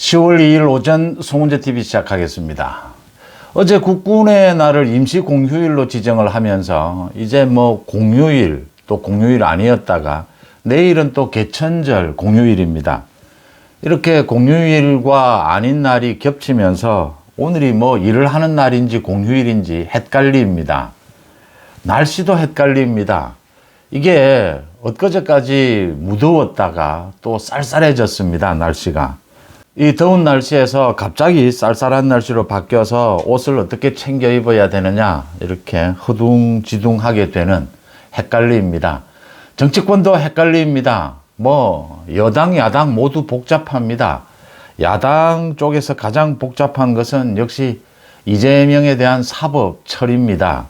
10월 2일 오전 송은재TV 시작하겠습니다. 어제 국군의 날을 임시 공휴일로 지정을 하면서 이제 뭐 공휴일 또 공휴일 아니었다가 내일은 또 개천절 공휴일입니다. 이렇게 공휴일과 아닌 날이 겹치면서 오늘이 뭐 일을 하는 날인지 공휴일인지 헷갈립니다. 날씨도 헷갈립니다. 이게 엊그제까지 무더웠다가 또 쌀쌀해졌습니다. 날씨가. 이 더운 날씨에서 갑자기 쌀쌀한 날씨로 바뀌어서 옷을 어떻게 챙겨 입어야 되느냐 이렇게 허둥지둥하게 되는 헷갈립니다. 정치권도 헷갈립니다. 뭐 여당 야당 모두 복잡합니다. 야당 쪽에서 가장 복잡한 것은 역시 이재명에 대한 사법 처리입니다.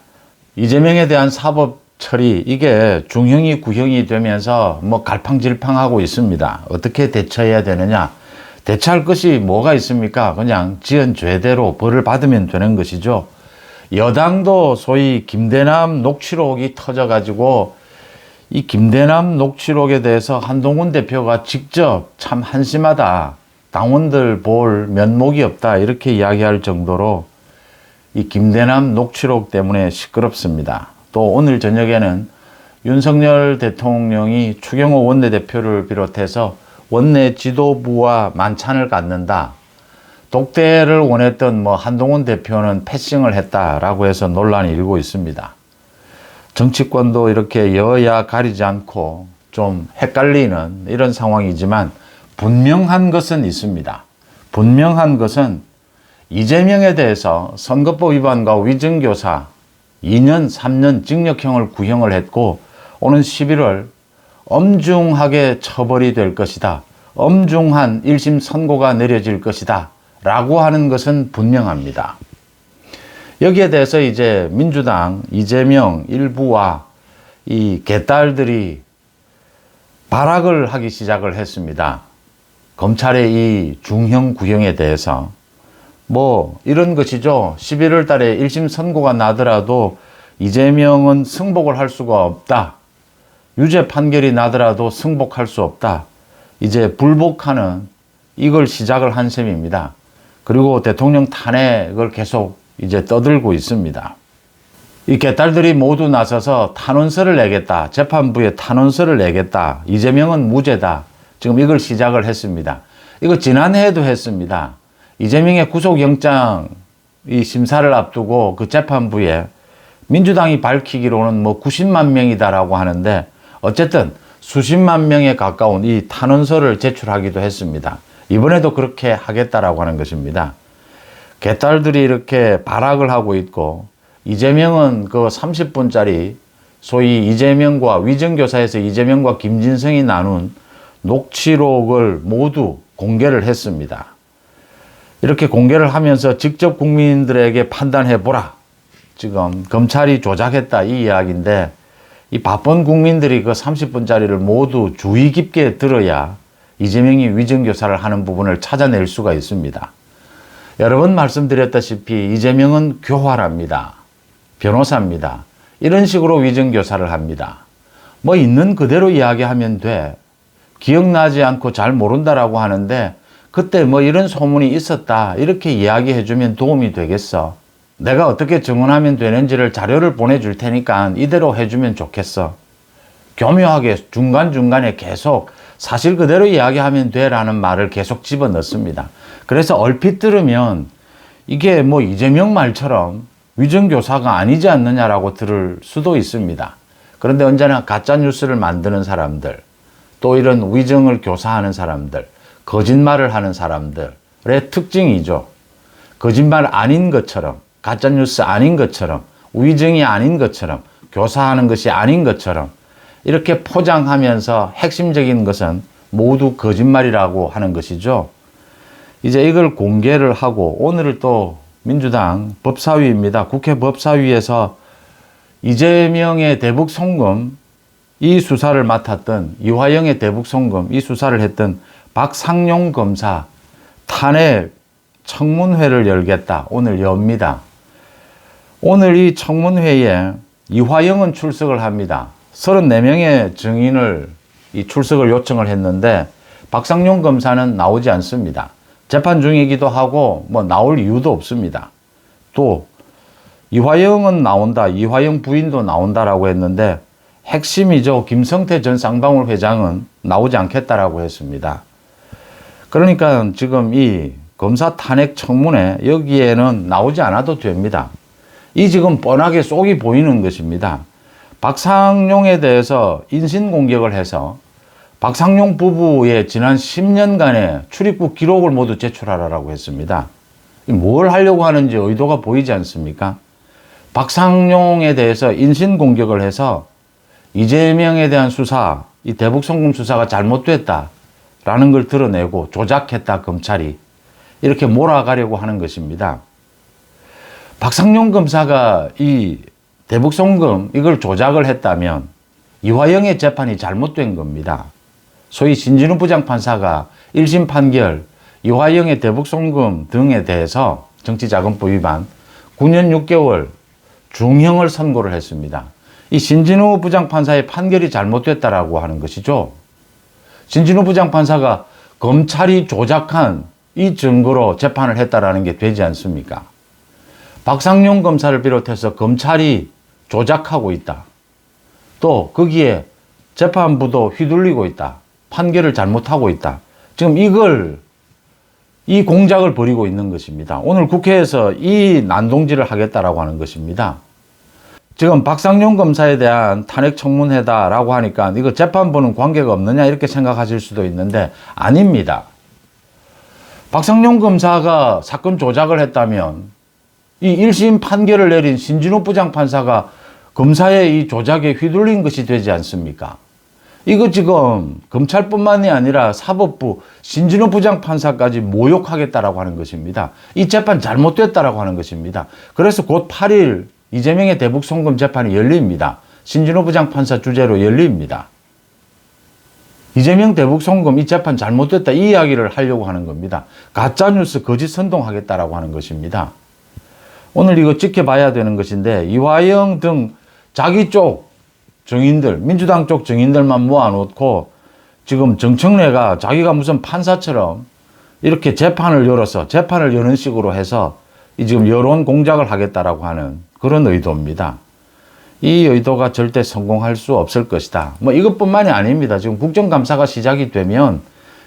이재명에 대한 사법 처리 이게 중형이 구형이 되면서 뭐 갈팡질팡하고 있습니다. 어떻게 대처해야 되느냐. 대처할 것이 뭐가 있습니까? 그냥 지은 죄대로 벌을 받으면 되는 것이죠. 여당도 소위 김대남 녹취록이 터져가지고 이 김대남 녹취록에 대해서 한동훈 대표가 직접 참 한심하다. 당원들 볼 면목이 없다. 이렇게 이야기할 정도로 이 김대남 녹취록 때문에 시끄럽습니다. 또 오늘 저녁에는 윤석열 대통령이 추경호 원내대표를 비롯해서 원내 지도부와 만찬을 갖는다. 독대를 원했던 뭐 한동훈 대표는 패싱을 했다라고 해서 논란이 일고 있습니다. 정치권도 이렇게 여야 가리지 않고 좀 헷갈리는 이런 상황이지만 분명한 것은 있습니다. 분명한 것은 이재명에 대해서 선거법 위반과 위증교사 2년, 3년 징역형을 구형을 했고 오는 11월 엄중하게 처벌이 될 것이다. 엄중한 1심 선고가 내려질 것이다. 라고 하는 것은 분명합니다. 여기에 대해서 이제 민주당 이재명 일부와 이 개딸들이 발악을 하기 시작을 했습니다. 검찰의 이 중형 구형에 대해서 뭐 이런 것이죠. 11월 달에 1심 선고가 나더라도 이재명은 승복을 할 수가 없다. 유죄 판결이 나더라도 승복할 수 없다. 이제 불복하는 이걸 시작을 한 셈입니다. 그리고 대통령 탄핵을 계속 이제 떠들고 있습니다. 이 개딸들이 모두 나서서 탄원서를 내겠다. 재판부에 탄원서를 내겠다. 이재명은 무죄다. 지금 이걸 시작을 했습니다. 이거 지난해에도 했습니다. 이재명의 구속영장 이 심사를 앞두고 그 재판부에 민주당이 밝히기로는 뭐 90만 명이다라고 하는데 어쨌든 수십만 명에 가까운 이 탄원서를 제출하기도 했습니다. 이번에도 그렇게 하겠다라고 하는 것입니다. 개딸들이 이렇게 발악을 하고 있고 이재명은 그 30분짜리 소위 이재명과 위정교사에서 이재명과 김진성이 나눈 녹취록을 모두 공개를 했습니다. 이렇게 공개를 하면서 직접 국민들에게 판단해보라. 지금 검찰이 조작했다 이 이야기인데 이 바쁜 국민들이 그 30분짜리를 모두 주의 깊게 들어야 이재명이 위정교사를 하는 부분을 찾아낼 수가 있습니다. 여러 번 말씀드렸다시피 이재명은 교활합니다. 변호사입니다. 이런 식으로 위정교사를 합니다. 뭐 있는 그대로 이야기하면 돼. 기억나지 않고 잘 모른다라고 하는데 그때 뭐 이런 소문이 있었다 이렇게 이야기해주면 도움이 되겠어. 내가 어떻게 증언하면 되는지를 자료를 보내줄 테니까 이대로 해주면 좋겠어. 교묘하게 중간중간에 계속 사실 그대로 이야기하면 돼라는 말을 계속 집어넣습니다. 그래서 얼핏 들으면 이게 뭐 이재명 말처럼 위정교사가 아니지 않느냐라고 들을 수도 있습니다. 그런데 언제나 가짜뉴스를 만드는 사람들, 또 이런 위정을 교사하는 사람들, 거짓말을 하는 사람들의 특징이죠. 거짓말 아닌 것처럼, 가짜뉴스 아닌 것처럼, 위정이 아닌 것처럼, 교사하는 것이 아닌 것처럼 이렇게 포장하면서 핵심적인 것은 모두 거짓말이라고 하는 것이죠. 이제 이걸 공개를 하고 오늘 또 민주당 법사위입니다. 국회 법사위에서 이재명의 대북 송금 이 수사를 맡았던 이화영의 대북 송금 이 수사를 했던 박상용 검사 탄핵 청문회를 열겠다. 오늘 엽니다. 오늘 이 청문회에 이화영은 출석을 합니다. 34명의 증인을 이 출석을 요청을 했는데 박상용 검사는 나오지 않습니다. 재판 중이기도 하고 뭐 나올 이유도 없습니다. 또 이화영은 나온다, 이화영 부인도 나온다라고 했는데 핵심이죠. 김성태 전 쌍방울 회장은 나오지 않겠다라고 했습니다. 그러니까 지금 이 검사 탄핵 청문회 여기에는 나오지 않아도 됩니다. 이 지금 뻔하게 속이 보이는 것입니다. 박상용에 대해서 인신공격을 해서 박상용 부부의 지난 10년간의 출입국 기록을 모두 제출하라고 했습니다. 뭘 하려고 하는지 의도가 보이지 않습니까? 박상용에 대해서 인신공격을 해서 이재명에 대한 수사, 이 대북송금 수사가 잘못됐다라는 걸 드러내고 조작했다, 검찰이. 이렇게 몰아가려고 하는 것입니다. 박상용 검사가 이 대북송금 이걸 조작을 했다면 이화영의 재판이 잘못된 겁니다. 소위 신진우 부장판사가 1심 판결 이화영의 대북송금 등에 대해서 정치자금법 위반 9년 6개월 중형을 선고를 했습니다. 이 신진우 부장판사의 판결이 잘못됐다라고 하는 것이죠. 신진우 부장판사가 검찰이 조작한 이 증거로 재판을 했다라는 게 되지 않습니까? 박상용 검사를 비롯해서 검찰이 조작하고 있다. 또 거기에 재판부도 휘둘리고 있다. 판결을 잘못하고 있다. 지금 이 공작을 벌이고 있는 것입니다. 오늘 국회에서 이 난동질을 하겠다라고 하는 것입니다. 지금 박상용 검사에 대한 탄핵 청문회다라고 하니까 이거 재판부는 관계가 없느냐 이렇게 생각하실 수도 있는데 아닙니다. 박상용 검사가 사건 조작을 했다면 이 1심 판결을 내린 신진우 부장판사가 검사의 이 조작에 휘둘린 것이 되지 않습니까? 이거 지금 검찰뿐만이 아니라 사법부 신진우 부장판사까지 모욕하겠다라고 하는 것입니다. 이 재판 잘못됐다라고 하는 것입니다. 그래서 곧 8일 이재명의 대북송금 재판이 열립니다. 신진우 부장판사 주재로 열립니다. 이재명 대북송금 이 재판 잘못됐다 이 이야기를 하려고 하는 겁니다. 가짜뉴스 거짓 선동하겠다라고 하는 것입니다. 오늘 이거 지켜봐야 되는 것인데 이화영 등 자기 쪽 정인들, 민주당 쪽 정인들만 모아놓고 지금 정청래가 자기가 무슨 판사처럼 이렇게 재판을 열어서 재판을 여는 식으로 해서 이 지금 여론 공작을 하겠다라고 하는 그런 의도입니다. 이 의도가 절대 성공할 수 없을 것이다. 뭐 이것뿐만이 아닙니다. 지금 국정감사가 시작이 되면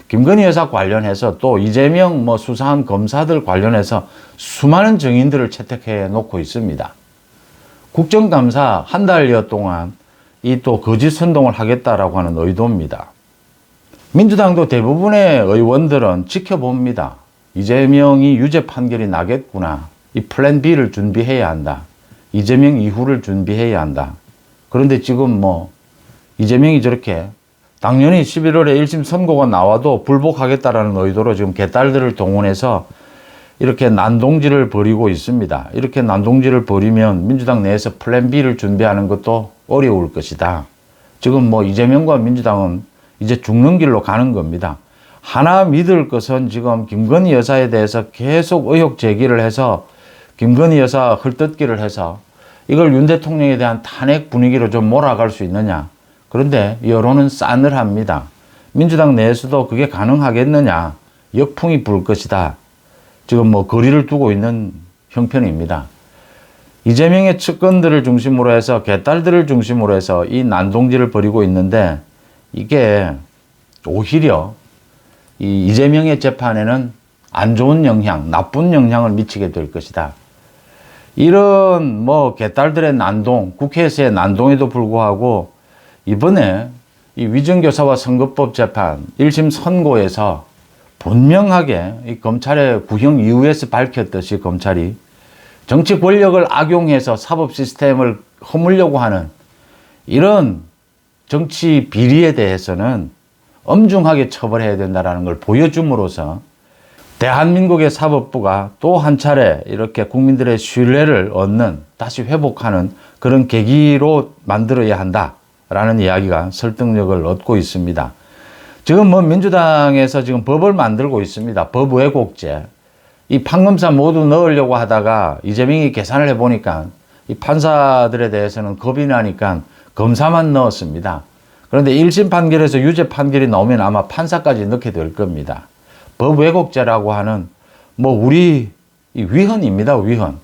김건희 여사 관련해서 또 이재명 뭐 수사한 검사들 관련해서 수많은 정인들을 채택해 놓고 있습니다. 국정감사 한 달여 동안 이 또 거짓 선동을 하겠다라고 하는 의도입니다. 민주당도 대부분의 의원들은 지켜봅니다. 이재명이 유죄 판결이 나겠구나. 이 플랜 B를 준비해야 한다. 이재명 이후를 준비해야 한다. 그런데 지금 뭐 이재명이 저렇게 당연히 11월에 1심 선고가 나와도 불복하겠다라는 의도로 지금 개딸들을 동원해서 이렇게 난동질을 벌이고 있습니다. 이렇게 난동질을 벌이면 민주당 내에서 플랜 B를 준비하는 것도 어려울 것이다. 지금 뭐 이재명과 민주당은 이제 죽는 길로 가는 겁니다. 하나 믿을 것은 지금 김건희 여사에 대해서 계속 의혹 제기를 해서 김건희 여사 헐뜯기를 해서 이걸 윤 대통령에 대한 탄핵 분위기로 좀 몰아갈 수 있느냐. 그런데 여론은 싸늘합니다. 민주당 내에서도 그게 가능하겠느냐. 역풍이 불 것이다. 지금 뭐 거리를 두고 있는 형편입니다. 이재명의 측근들을 중심으로 해서 개딸들을 중심으로 해서 이 난동질을 벌이고 있는데 이게 오히려 이 이재명의 재판에는 안 좋은 영향, 나쁜 영향을 미치게 될 것이다. 이런 뭐 개딸들의 난동, 국회에서의 난동에도 불구하고 이번에 이 위정교사와 선거법 재판 1심 선고에서 분명하게 이 검찰의 구형 이후에서 밝혔듯이 검찰이 정치 권력을 악용해서 사법 시스템을 허물려고 하는 이런 정치 비리에 대해서는 엄중하게 처벌해야 된다는 걸 보여줌으로써 대한민국의 사법부가 또 한 차례 이렇게 국민들의 신뢰를 얻는, 다시 회복하는 그런 계기로 만들어야 한다라는 이야기가 설득력을 얻고 있습니다. 지금 뭐 민주당에서 지금 법을 만들고 있습니다. 법 왜곡죄. 이 판검사 모두 넣으려고 하다가 이재명이 계산을 해보니까 이 판사들에 대해서는 겁이 나니까 검사만 넣었습니다. 그런데 1심 판결에서 유죄 판결이 나오면 아마 판사까지 넣게 될 겁니다. 법 왜곡죄라고 하는 뭐 우리 위헌입니다. 위헌.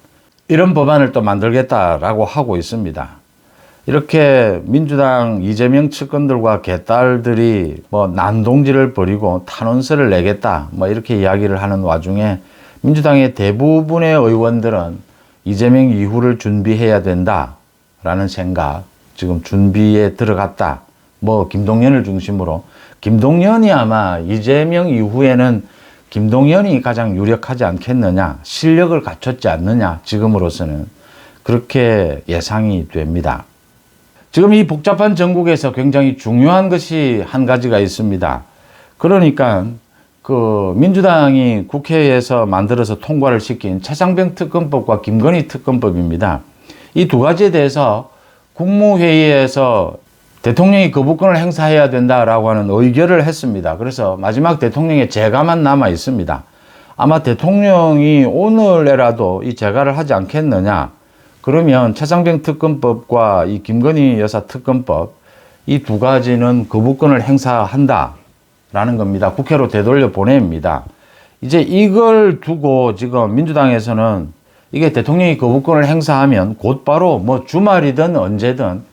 이런 법안을 또 만들겠다라고 하고 있습니다. 이렇게 민주당 이재명 측근들과 개딸들이 뭐 난동질을 벌이고 탄원서를 내겠다 뭐 이렇게 이야기를 하는 와중에 민주당의 대부분의 의원들은 이재명 이후를 준비해야 된다라는 생각, 지금 준비에 들어갔다. 뭐 김동연을 중심으로 김동연이 아마 이재명 이후에는 김동연이 가장 유력하지 않겠느냐, 실력을 갖췄지 않느냐, 지금으로서는 그렇게 예상이 됩니다. 지금 이 복잡한 전국에서 굉장히 중요한 것이 한 가지가 있습니다. 그러니까 그 민주당이 국회에서 만들어서 통과를 시킨 최상병 특검법과 김건희 특검법입니다. 이 두 가지에 대해서 국무회의에서 대통령이 거부권을 행사해야 된다라고 하는 의결을 했습니다. 그래서 마지막 대통령의 재가만 남아 있습니다. 아마 대통령이 오늘에라도 이 재가를 하지 않겠느냐. 그러면 최상병 특검법과 이 김건희 여사 특검법 이 두 가지는 거부권을 행사한다라는 겁니다. 국회로 되돌려 보냅니다. 이제 이걸 두고 지금 민주당에서는 이게 대통령이 거부권을 행사하면 곧바로 뭐 주말이든 언제든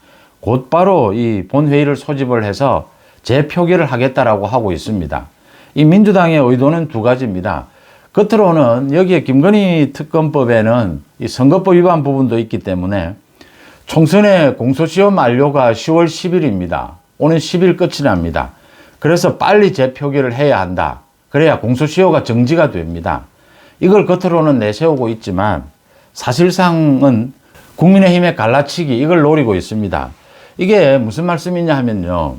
곧바로 이 본회의를 소집을 해서 재표결을 하겠다라고 하고 있습니다. 이 민주당의 의도는 두 가지입니다. 겉으로는 여기에 김건희 특검법에는 이 선거법 위반 부분도 있기 때문에 총선의 공소시효 만료가 10월 10일입니다. 오는 10일 끝이 납니다. 그래서 빨리 재표결을 해야 한다. 그래야 공소시효가 정지가 됩니다. 이걸 겉으로는 내세우고 있지만 사실상은 국민의힘의 갈라치기 이걸 노리고 있습니다. 이게 무슨 말씀이냐 하면요.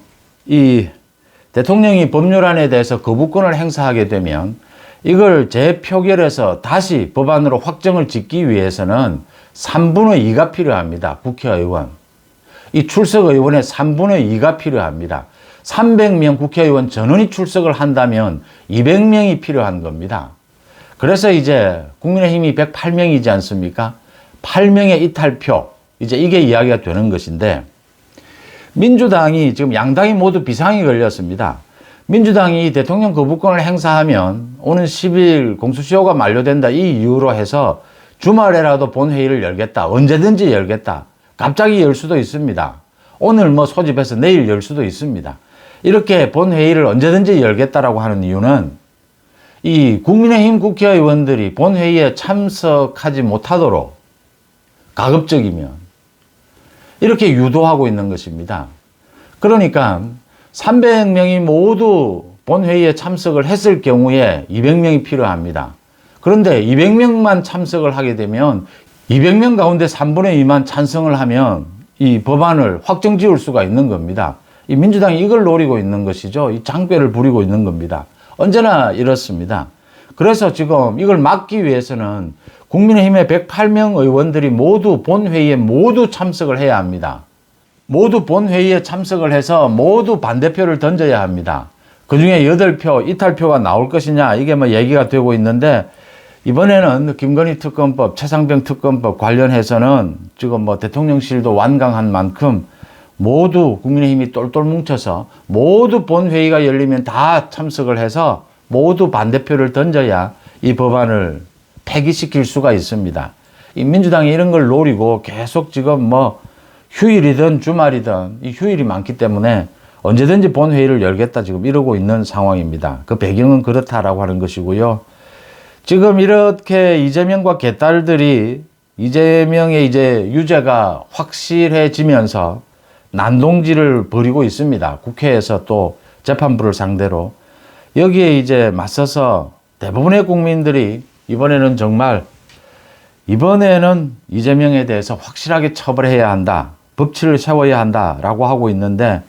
이 대통령이 법률안에 대해서 거부권을 행사하게 되면 이걸 재표결해서 다시 법안으로 확정을 짓기 위해서는 3분의 2가 필요합니다. 국회의원. 이 출석 의원의 3분의 2가 필요합니다. 300명 국회의원 전원이 출석을 한다면 200명이 필요한 겁니다. 그래서 이제 국민의힘이 108명이지 않습니까? 8명의 이탈표. 이제 이게 이야기가 되는 것인데 민주당이 지금 양당이 모두 비상이 걸렸습니다. 민주당이 대통령 거부권을 행사하면 오는 10일 공소시효가 만료된다 이 이유로 해서 주말에라도 본회의를 열겠다. 언제든지 열겠다. 갑자기 열 수도 있습니다. 오늘 뭐 소집해서 내일 열 수도 있습니다. 이렇게 본회의를 언제든지 열겠다라고 하는 이유는 이 국민의힘 국회의원들이 본회의에 참석하지 못하도록 가급적이면 이렇게 유도하고 있는 것입니다. 그러니까 300명이 모두 본회의에 참석을 했을 경우에 200명이 필요합니다. 그런데 200명만 참석을 하게 되면 200명 가운데 3분의 2만 찬성을 하면 이 법안을 확정 지을 수가 있는 겁니다. 이 민주당이 이걸 노리고 있는 것이죠. 이 장꾀를 부리고 있는 겁니다. 언제나 이렇습니다. 그래서 지금 이걸 막기 위해서는 국민의힘의 108명 의원들이 모두 본회의에 모두 참석을 해야 합니다. 모두 본회의에 참석을 해서 모두 반대표를 던져야 합니다. 그중에 8표, 이탈표가 나올 것이냐 이게 뭐 얘기가 되고 있는데 이번에는 김건희 특검법, 최상병 특검법 관련해서는 지금 뭐 대통령실도 완강한 만큼 모두 국민의힘이 똘똘 뭉쳐서 모두 본회의가 열리면 다 참석을 해서 모두 반대표를 던져야 이 법안을 폐기시킬 수가 있습니다. 이 민주당이 이런 걸 노리고 계속 지금 뭐 휴일이든 주말이든 이 휴일이 많기 때문에 언제든지 본회의를 열겠다 지금 이러고 있는 상황입니다. 그 배경은 그렇다라고 하는 것이고요. 지금 이렇게 이재명과 개딸들이 이재명의 이제 유죄가 확실해지면서 난동질을 벌이고 있습니다. 국회에서 또 재판부를 상대로. 여기에 이제 맞서서 대부분의 국민들이 이번에는 이재명에 대해서 확실하게 처벌해야 한다. 법치를 세워야 한다라고 하고 있는데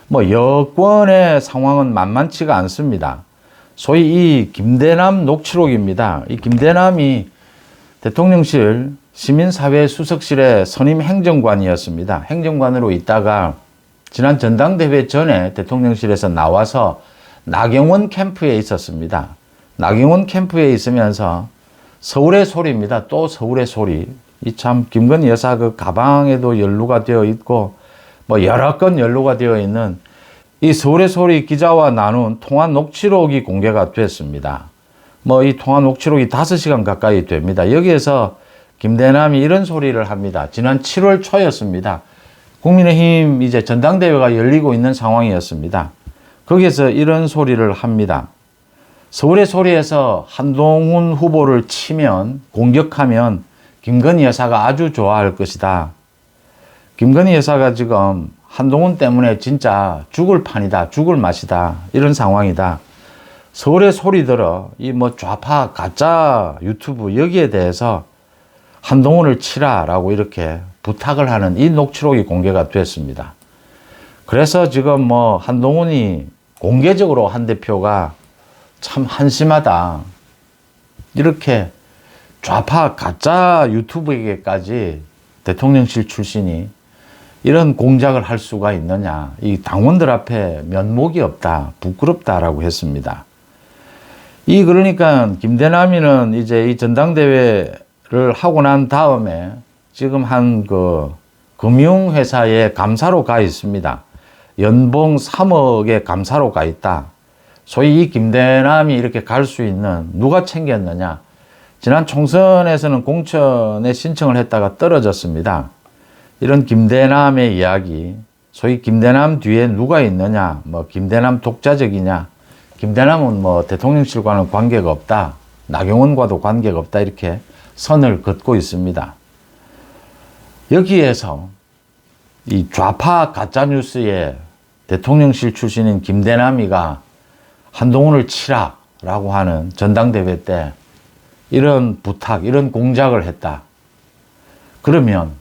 뭐 여권의 상황은 만만치가 않습니다. 소위 이 김대남 녹취록입니다. 이 김대남이 대통령실 시민사회 수석실의 선임 행정관이었습니다. 행정관으로 있다가 지난 전당대회 전에 대통령실에서 나와서 나경원 캠프에 있었습니다. 나경원 캠프에 있으면서 서울의 소리입니다. 또 서울의 소리. 이 참 김건희 여사 그 가방에도 연루가 되어 있고 뭐 여러 건 연루가 되어 있는 이 서울의 소리 기자와 나눈 통화 녹취록이 공개가 됐습니다. 뭐 이 통화 녹취록이 5시간 가까이 됩니다. 여기에서 김대남이 이런 소리를 합니다. 지난 7월 초였습니다. 국민의힘 이제 전당대회가 열리고 있는 상황이었습니다. 거기에서 이런 소리를 합니다. 서울의 소리에서 한동훈 후보를 치면, 공격하면 김건희 여사가 아주 좋아할 것이다. 김건희 여사가 지금 한동훈 때문에 진짜 죽을 판이다, 죽을 맛이다, 이런 상황이다. 서울의 소리 들어 이 뭐 좌파 가짜 유튜브 여기에 대해서 한동훈을 치라라고 이렇게 부탁을 하는 이 녹취록이 공개가 됐습니다. 그래서 지금 뭐 한동훈이 공개적으로 한 대표가 참 한심하다, 이렇게 좌파 가짜 유튜브에게까지 대통령실 출신이 이런 공작을 할 수가 있느냐, 이 당원들 앞에 면목이 없다, 부끄럽다라고 했습니다. 그러니까 김대남이는 이제 이 전당대회를 하고 난 다음에 지금 한 금융회사에 감사로 가 있습니다. 연봉 3억의 감사로 가 있다. 소위 이 김대남이 이렇게 갈 수 있는 누가 챙겼느냐. 지난 총선에서는 공천에 신청을 했다가 떨어졌습니다. 이런 김대남의 이야기, 소위 김대남 뒤에 누가 있느냐, 뭐 김대남 독자적이냐, 김대남은 뭐 대통령실과는 관계가 없다, 나경원과도 관계가 없다, 이렇게 선을 긋고 있습니다. 여기에서 이 좌파 가짜뉴스에 대통령실 출신인 김대남이가 한동훈을 치라라고 하는 전당대회 때 이런 부탁, 이런 공작을 했다. 그러면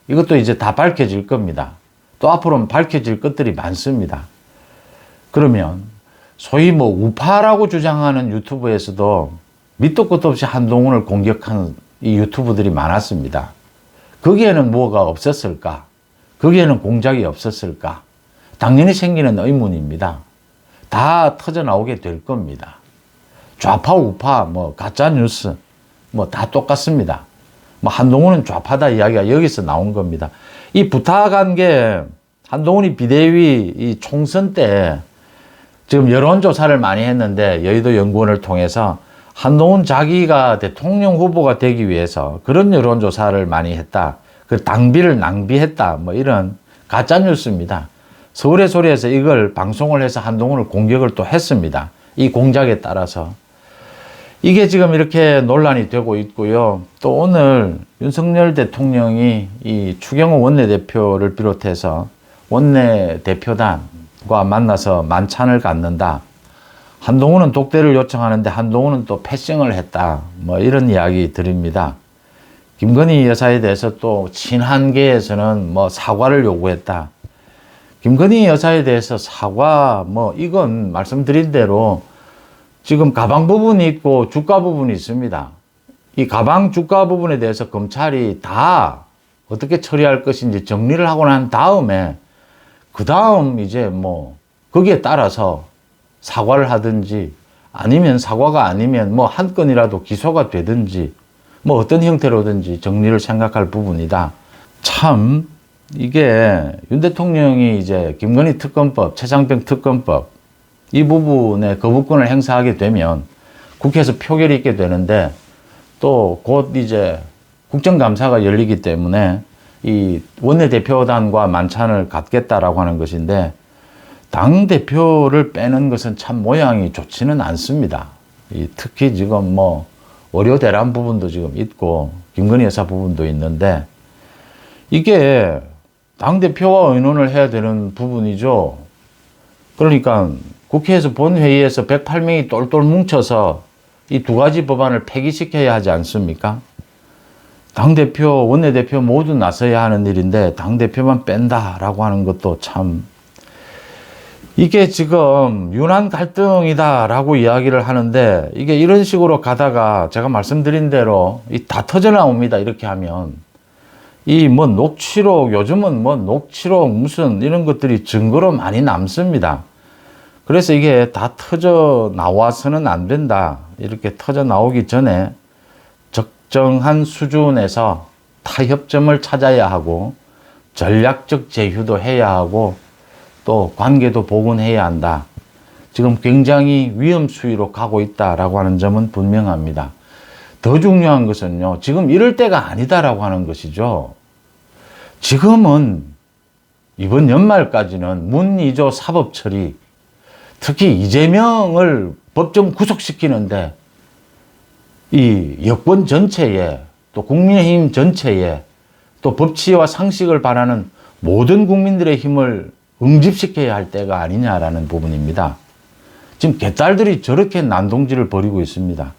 이것도 이제 다 밝혀질 겁니다. 또 앞으로는 밝혀질 것들이 많습니다. 그러면 소위 뭐 우파라고 주장하는 유튜브에서도 밑도 끝도 없이 한동훈을 공격하는 이 유튜브들이 많았습니다. 거기에는 뭐가 없었을까? 거기에는 공작이 없었을까? 당연히 생기는 의문입니다. 다 터져 나오게 될 겁니다. 좌파, 우파, 뭐 가짜 뉴스, 뭐 다 똑같습니다. 뭐 한동훈은 좌파다 이야기가 여기서 나온 겁니다. 이 부탁한 게 한동훈이 비대위 이 총선 때 지금 여론조사를 많이 했는데 여의도 연구원을 통해서 한동훈 자기가 대통령 후보가 되기 위해서 그런 여론조사를 많이 했다. 그 당비를 낭비했다. 뭐 이런 가짜뉴스입니다. 서울의 소리에서 이걸 방송을 해서 한동훈을 공격을 또 했습니다. 이 공작에 따라서. 이게 지금 이렇게 논란이 되고 있고요. 또 오늘 윤석열 대통령이 이 추경호 원내대표를 비롯해서 원내대표단과 만나서 만찬을 갖는다. 한동훈은 독대를 요청하는데 한동훈은 또 패싱을 했다. 뭐 이런 이야기 드립니다. 김건희 여사에 대해서 또 친한계에서는 뭐 사과를 요구했다. 김건희 여사에 대해서 사과, 뭐 이건 말씀드린 대로 지금 가방 부분이 있고 주가 부분이 있습니다. 이 가방 주가 부분에 대해서 검찰이 다 어떻게 처리할 것인지 정리를 하고 난 다음에 그 다음 이제 뭐 거기에 따라서 사과를 하든지 아니면 사과가 아니면 뭐 한 건이라도 기소가 되든지 뭐 어떤 형태로든지 정리를 생각할 부분이다. 참 이게 윤 대통령이 이제 김건희 특검법, 최장병 특검법 이 부분에 거부권을 행사하게 되면 국회에서 표결이 있게 되는데 또 곧 이제 국정감사가 열리기 때문에 이 원내대표단과 만찬을 갖겠다라고 하는 것인데 당대표를 빼는 것은 참 모양이 좋지는 않습니다. 특히 지금 뭐 의료대란 부분도 지금 있고 김건희 여사 부분도 있는데 이게 당대표와 의논을 해야 되는 부분이죠. 그러니까 국회에서 본회의에서 108명이 똘똘 뭉쳐서 이 두 가지 법안을 폐기시켜야 하지 않습니까? 당대표, 원내대표 모두 나서야 하는 일인데 당대표만 뺀다라고 하는 것도 참 이게 지금 윤한 갈등이다라고 이야기를 하는데 이게 이런 식으로 가다가 제가 말씀드린 대로 다 터져 나옵니다. 이렇게 하면 이 뭐 녹취록, 요즘은 뭐 녹취록 무슨 이런 것들이 증거로 많이 남습니다. 그래서 이게 다 터져 나와서는 안 된다. 이렇게 터져 나오기 전에 적정한 수준에서 타협점을 찾아야 하고 전략적 제휴도 해야 하고 또 관계도 복원해야 한다. 지금 굉장히 위험 수위로 가고 있다라고 하는 점은 분명합니다. 더 중요한 것은요, 지금 이럴 때가 아니다라고 하는 것이죠. 지금은 이번 연말까지는 문 2조 사법 처리, 특히 이재명을 법정 구속시키는데 이 여권 전체에 또 국민의힘 전체에 또 법치와 상식을 바라는 모든 국민들의 힘을 응집시켜야 할 때가 아니냐라는 부분입니다. 지금 개딸들이 저렇게 난동질을 벌이고 있습니다.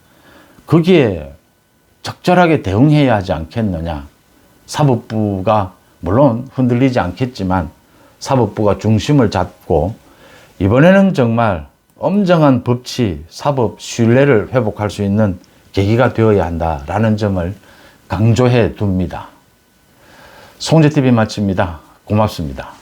거기에 적절하게 대응해야 하지 않겠느냐. 사법부가 물론 흔들리지 않겠지만 사법부가 중심을 잡고 이번에는 정말 엄정한 법치, 사법 신뢰를 회복할 수 있는 계기가 되어야 한다라는 점을 강조해 둡니다. 송재TV 마칩니다. 고맙습니다.